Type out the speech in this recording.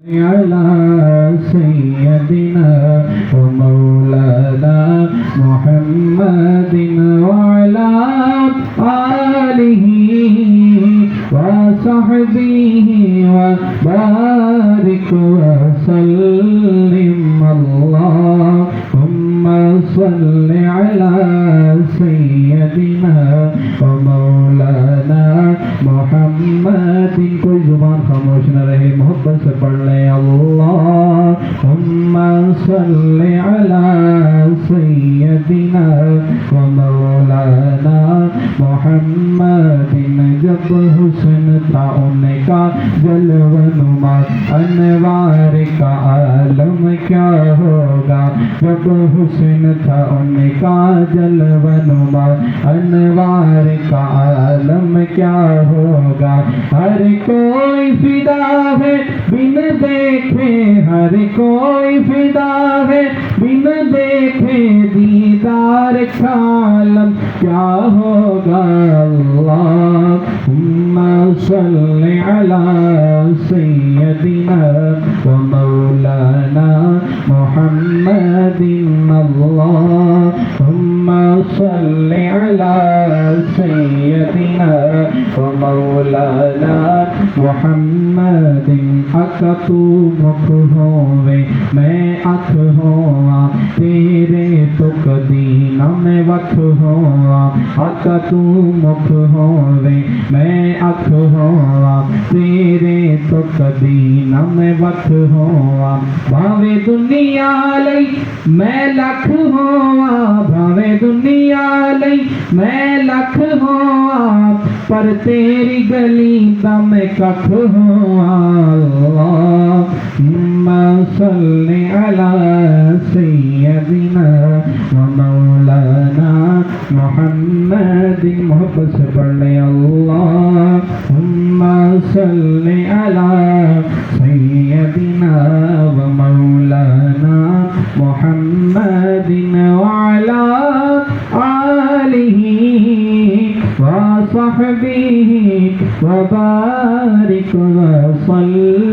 على سيدنا ومولانا محمد وعلى آله وصحبه وبارك وسلم اللهم صل على سيدنا ومولانا محمد कोई जुबान खामोश न रहे मोहब्बत से पढ़ ले अल्लाहुम्मा सल्लि अला सय्यदिना व मौलाना मुहम्मदिन जब हुस्न था उनका जलवनुमा अनवार का आलम क्या होगा जब हुस्न था उनका जलवनुमा अनवार का आलम क्या होगा हर कोई फिदा है बिन देखे हर कोई फिदा है बिन देखे दीदार खालम क्या होगा अल्लाहुम्मा सल्लि अला सय्यदिना व मौलाना मुहम्मदिन अल्लाहुम्मा सल्लि अला सय्यदिना व मौलाना मुहम्मदिन हक तू मुख होवे मैं अख होवा तेरे तो कदीन में वख होवा हक तू मुख होवे मैं अख होवा तेरे तो कदीन में वख होवा भावे दुनिया लई मैं लख होवा भावे दुनिया लई मैं लख होवा पर तेरी गली दम कख होवा अल्लाहुम्मा सल्लि अला सय्यदिना व मौलाना मुहम्मदिन मोहब्बत से पढ़ ले अल्लाहुम्मा सल्लि अला सय्यदिना व मौलाना मुहम्मदिन व अला आलिहि व सहबिहि व बारिक व सल्लि